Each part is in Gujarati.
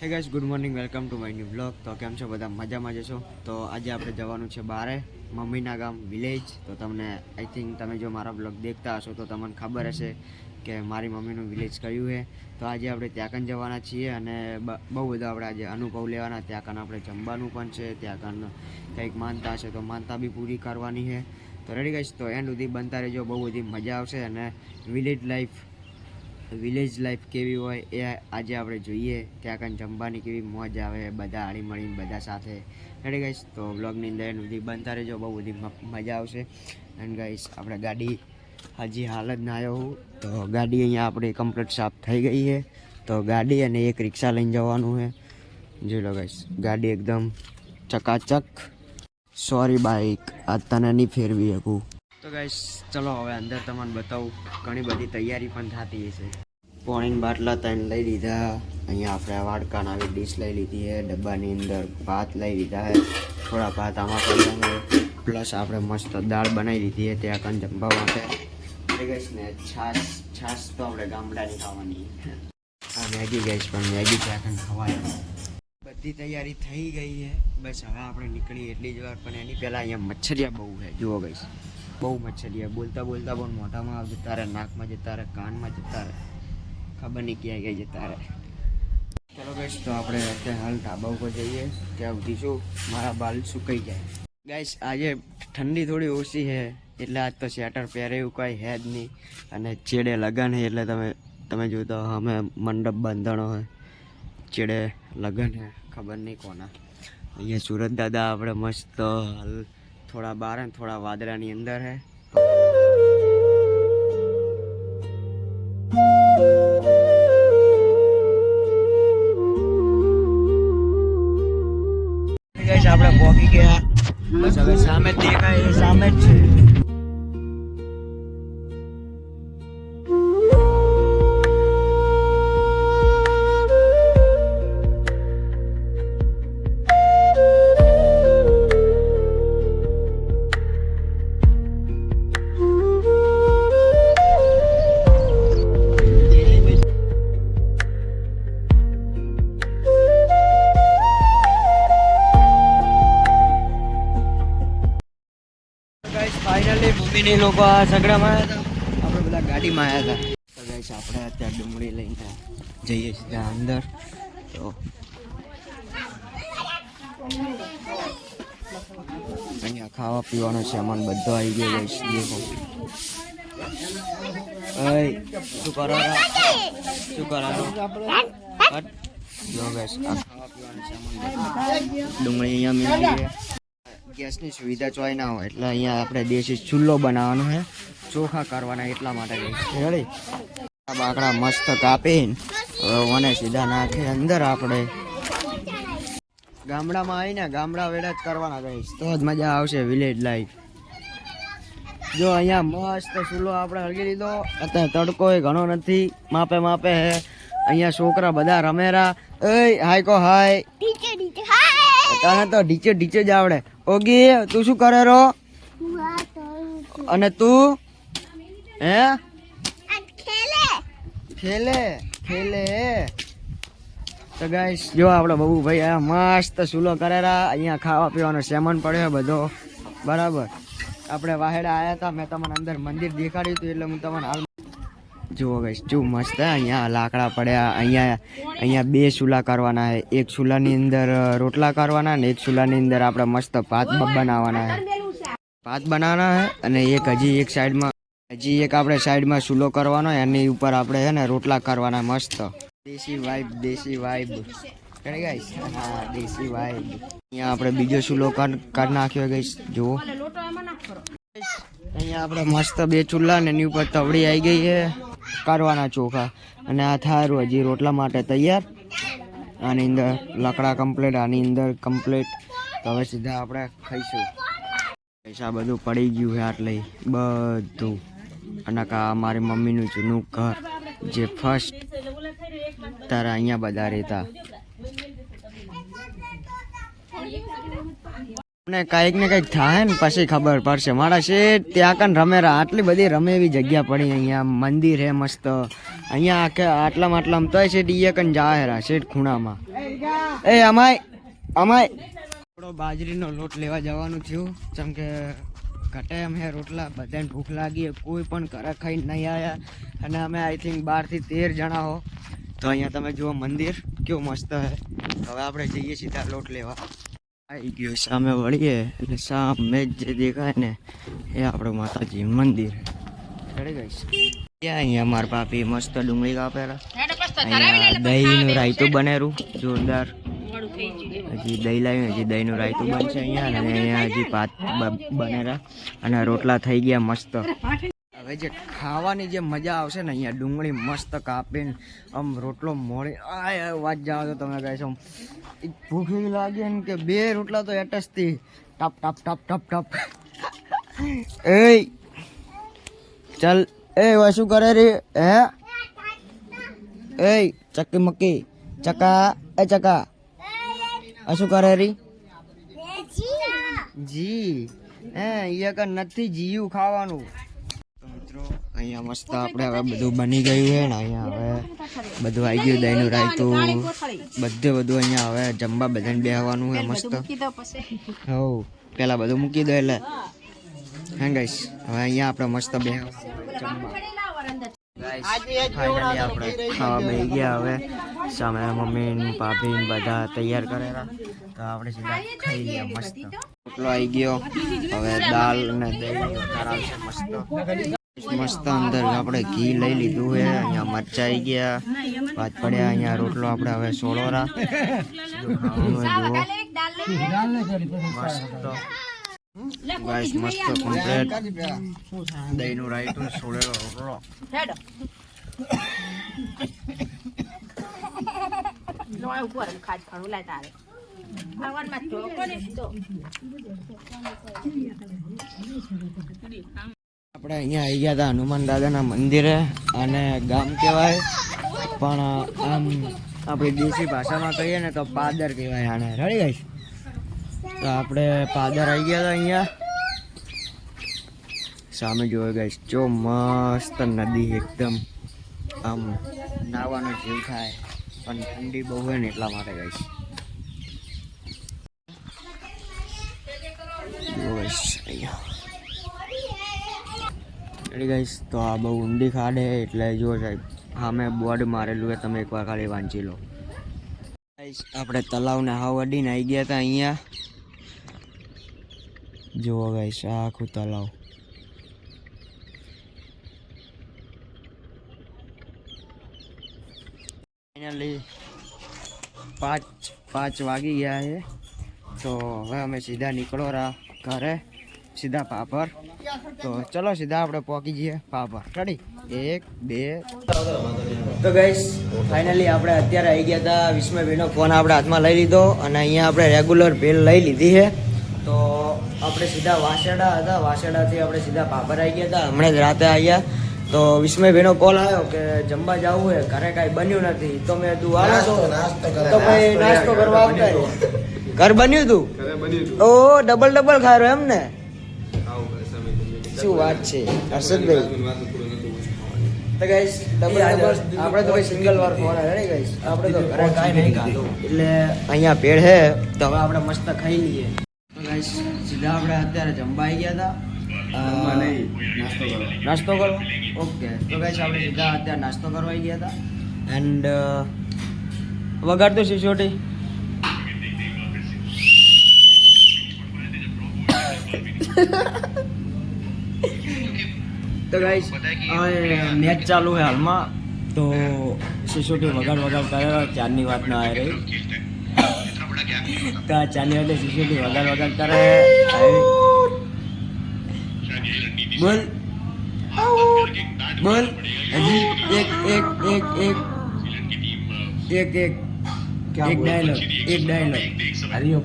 હે guys, good morning, welcome to my new blog. તો કેમ છો બધા? મજામાં જશો? તો આજે આપણે જવાનું છે બારે, મમ્મીના ગામ વિલેજ. તો તમને આઈ થિંક તમે જો મારા બ્લોગ દેખતા હશો તો તમને ખબર હશે કે મારી મમ્મીનું વિલેજ કયું છે. તો આજે આપણે ત્યાં કન જવાના છીએ અને બહુ બધો આપણે આજે અનુભવ લેવાના. ત્યાં કન આપણે જમવાનું પણ છે, ત્યાં કન કંઈક માનતા હશે તો માનતા બી પૂરી કરવાની છે. તો રેડી ગાઈસ, તો એન્ડ સુધી બનતા રહેજો, બહુ બધી મજા આવશે અને વિલેજ લાઈફ કેવી હોય એ આજે આપણે જોઈએ. ત્યાં કાંઈ જમવાની કેવી મોજ આવે, બધા હળી મળીને બધા સાથે. રેડી ગાઈસ, તો બ્લોગની અંદર સુધી બનતા રહેજો, બહુ બધી મજા આવશે. એન્ડ ગાઈસ, આપણે ગાડી હજી હાલ જ ના આવ્યો હું, તો ગાડી અહીંયા આપણી કમ્પ્લીટ સાફ થઈ ગઈ છે. તો ગાડી અને એક રિક્ષા લઈને જવાનું છે. જોઈ લો ગાઈસ, ગાડી એકદમ ચકાચક. સોરી બાઇક, આ તને નહીં ફેરવી શકું. તો ગાઈસ ચલો હવે અંદર તમને બતાવું. ઘણી બધી તૈયારી પણ થતી હશે. પાણીના બાટલા ત્રણ લઈ લીધા. અહીંયા આપણે વાડકાન આવી ડીશ લઈ લીધી છે. ડબ્બાની અંદર ભાત લઈ લીધા છે. થોડા ભાત આમાં પડ્યા છે. પ્લસ આપણે મસ્ત દાળ બનાવી દીધી છે ત્યાં કાન જમવા માટે. ગાઈસ ને છાશ તો આપણે ગામડાની ખાવાની. આ મેગી ગાઈસ, પણ મેગી ત્યાં કાન ખવાય. બધી તૈયારી થઈ ગઈ છે. બસ હવે આપણે નીકળીએ એટલી જ વાર. પણ એની પહેલાં અહીંયા મચ્છરિયા બહુ છે. જુઓ ગાઈસ, બહુ મચ્છરિયા. બોલતા બોલતા પણ મોઢામાં જતા રહે, નાકમાં જતા રહે, કાનમાં જતા રહે, ખબર નહીં ક્યાં ક્યાં જતા રહે. ચલો ગાઈસ, તો આપણે અત્યારે હાલ ઢાબા ઉપર જઈએ. ત્યાં સુધી શું મારા બાલ સુકાઈ જાય. ગાઈસ આજે ઠંડી થોડી ઓછી છે એટલે આજ તો સ્વેટર પહેરે એવું કંઈ છે જ નહીં. અને ચેડે લગન છે એટલે તમે જોતા અમે મંડપ બાંધણો હોય, ચેડે લગન છે, ખબર નહીં કોના. અહીંયા સુરત દાદા આપણે મસ્ત હાલ થોડા બહાર ને થોડા વાદળાની અંદર છે. આપણે પહોંચી ગયા. બસ હવે સામે દેખાય એ સામે જ છે. ફાઇનલી મમ્મીને લોકો આ સગડામાં આવ્યા હતા, આપણે બધા ગાડીમાં આવ્યા હતા. તો ગાઈસ આપણે અત્યારે ડુંગળી લઈને જઈએ છીએ ત્યાં અંદર. તો અહીંયા ખાવા પીવાનો સામાન બધો આવી ગયો ગાઈસ. દેખો શું કરો જો ગાઈસ, આ ખાવા પીવાનો સામાન ડુંગળી અહીંયા મેળવી છે. ગેસની સુવિધા ચોય ના હોય એટલે અહીંયા આપણે દેશી ચૂલો બનાવવાનો છે, ચોખા કરવાના એટલા માટે. રેડી, બાકડા મસ્ત કાપીને મને સીધા નાખે અંદર. આપણે ગામડામાં આવીને ગામડા વેડા જ કરવાના ગઈશ તો જ મજા આવશે વિલેજ લાઈફ. જો અહીંયા મસ્ત ચૂલો આપણે હળગી લીધો. અત્યારે તડકો એ ઘણો નથી, માપે હે. અહીંયા છોકરા બધા રમેરા. હાય કો હાય. તને તો ડીચે જ આવડે. ઓગી તું શું કરે રો? અને તું હે ખેલે. તો ગાઈસ જો આપણે બહુ ભાઈ આ મસ્ત ચૂલો કરેલા. અહીંયા ખાવા પીવાનો સામાન પડ્યો બધો બરાબર. આપણે વાહેડા આવ્યા હતા, મેં તમને અંદર મંદિર દેખાડ્યું હતું એટલે હું તમને હાલ જુઓ ગાઈસ શું મસ્ત. અહીંયા લાકડા પડ્યા. અહીંયા બે ચૂલા કરવાના છે. એક ચૂલાની અંદર રોટલા કરવાના ને એક ચૂલાની અંદર આપણે મસ્ત ભાત બનાવવાના છે. અને એક હજી એક આપણે સાઈડમાં ચૂલો કરવાનો, એની ઉપર આપણે છે ને રોટલા કરવાના. મસ્ત દેશી વાઇબ ગાઈસ. હા, દેશી વાઇબ. અહીંયા આપણે બીજો ચૂલો કાઢ નાખ્યો ગાઈસ. જુઓ અહીંયા આપણે મસ્ત બે ચૂલા ને એની ઉપર તવડી આવી ગઈ છે કરવાના ચોખા. અને આ થારું હજી રોટલા માટે તૈયાર. આની અંદર લાકડા કમ્પ્લીટ, આની અંદર કમ્પ્લીટ. તો હવે સીધા આપણે ખાઈશું. પૈસા બધું પડી ગયું છે આટલે બધું. અને કા મારી મમ્મીનું જૂનું ઘર જે ફર્સ્ટ તારા અહીંયા બધા રહેતા. ને કંઈક ને કંઈક થાય ને પછી ખબર પડશે. મારા શેઠ ત્યાં કન રમેરા. આટલી બધી રમે એવી જગ્યા પડી. અહીંયા મંદિર હે મસ્ત. અહીંયા આટલામાં તો શેઠ ઈએ કન જાહેરા શેઠ ખૂણામાં. એ અમાય થોડો બાજરીનો લોટ લેવા જવાનું થયું જેમ કે ઘટે અમે રોટલા બધાને ભૂખ લાગી કોઈ પણ ઘરે ખાઈને નહીં આવ્યા અને અમે આઈ થિંક 12 થી 13 જણા હો તો અહીંયા તમે જુઓ મંદિર કેવું મસ્ત હે હવે આપણે જઈએ સીધા લોટ લેવા આવી ગયો સામે વળીએ એટલે સામે જે દેખાય ને એ આપણું માતાજી મંદિર ચડી ગઈશ ત્યાં અહીંયા મારા ભાભી મસ્ત ડુંગળી કાપેલા અહીંયા દહીંનું રાયતું બનેલું જોરદાર હજી દહીં લાવ્યું હજી દહીંનું રાયતું બનશે અહીંયા અને અહીંયા હજી ભાત બનેલા અને રોટલા થઈ ગયા મસ્ત હવે જે ખાવાની જે મજા આવશે ને અહીંયા ડુંગળી મસ્ત કાપીને આમ રોટલો મોડી આ વાત જાઓ તો તમે કહેશો ભૂખ એવી લાગે ને કે 2 રોટલા તો એટસથી ટપ ટપ ટપ ટપ ટપ એ ચાલ એ હવે શું કરે રે હે એ ચક્કી મક્કી ચકા એ ચકા આ શું કરે રી જી હે એ કે નથી જીયું ખાવાનું મિત્રો અહીંયા મસ્ત આપણે હવે બધું બની ગયું છે ને અહીંયા હવે બધું આવી ગયું દહીંનું રાયતું બધું અહીંયા હવે જમવા બધાને બેહવાનું છે મસ્ત હો પેલા બધું મૂકી દો એટલે હા ગાઈસ હવે અહીંયા આપણે મસ્ત બેહવાનું જમવા ફાઇનલી આપણે ખાવા બેસી ગયા હવે સામે મમ્મી ભાભી બધા તૈયાર કરેલા તો આપણે સીધા ખાઈ લઈએ મસ્ત રોટલો આવી ગયો હવે દાલ ને દહીં કરાવશે મસ્ત અંદર આપણે ઘી લઈ લીધું છે અહીંયા મરચા આવી ગયા ભાત પડ્યા અહીંયા રોટલો આપણે હવે સોળોરા ગાઈસ મસ્ત કમ્પ્લીટ દહીંનું રાયતું સોળેલો રોટલો આપણે અહીંયા આવી ગયા હતા હનુમાન દાદાના મંદિરે અને ગામ કહેવાય પણ આમ આપણી દેશી ભાષામાં કહીએ ને તો પાદર કહેવાય આને રેડી ગાઈસ તો આપણે પાદર આવી ગયા હતા અહીંયા સામે જોયો ગાઈસ જો મસ્ત નદી એકદમ આમ નાવાનો જીવ થાય પણ ઠંડી બહુ હોય ને એટલા માટે ગાઈસ ગાઈસ તો આ બહુ ઊંડી ખાડે એટલે જો સાહેબ હા મેં બોર્ડ મારેલું છે તમે એકવાર ખાલી વાંચી લો ગાઈસ આપણે તલાવને હાવ અડીને આવી ગયા હતા અહીંયા જુઓ ગાઈસ આ આખું તલાવ ફાઇનલી 5 વાગી ગયા છે તો હવે અમે સીધા નીકળો રહ્યા ઘરે સીધા પાપર તો ચલો સીધા આપણે પહોંચી જઈએ પાપર રેડી 1 2 તો ગાઈસ ફાઇનલી આપણે અત્યારે આવી ગયા હતા વિસ્મયભાઈનો ફોન આપણે હાથમાં લઈ લીધો અને અહીંયા આપણે રેગ્યુલર ભેલ લઈ લીધી છે તો આપણે સીધા વાસેડા હતા વાસેડાથી આપણે સીધા પાપર આવી ગયા હતા હમણાં જ રાતે આવ્યા તો વિસ્મયભાઈનો કોલ આવ્યો કે જમવા જવું હોય ઘરે કાંઈ બન્યું નથી તો મેં તું આવો તો ભાઈ નાસ્તો કરવા આવતા ઘર બન્યું તું ઓ ડબલ ખાયો એમ ને શું વાત છે હર્ષદભાઈ તો ગાઈસ ડબલ આપણે તો ભાઈ સિંગલ વાર ફોન આવે ગાઈસ આપણે તો ઘરે કાંઈ નહીં ખાધું એટલે અહીંયા ભેળ છે તો હવે આપણે મસ્ત ખાઈ લઈએ તો ગાઈસ સીધા આપણે અત્યારે જમવા આવી ગયા હતા નાસ્તો કરો ઓકે તો ગાઈસ આપણે સીધા અત્યારે નાસ્તો કરવા આવી ગયા હતા એન્ડ વગાડતો સિસોટી તો ગાઈસ મેચ ચાલુ છે હાલમાં તો સિસોટી વગાડ કરે ચારની વાત ના આવી રહી તો ચારની વાતે સિસોટી વગાડ કરે બોલ હજી એક ડાયલોગ હરિયો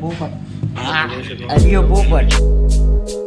પોપટ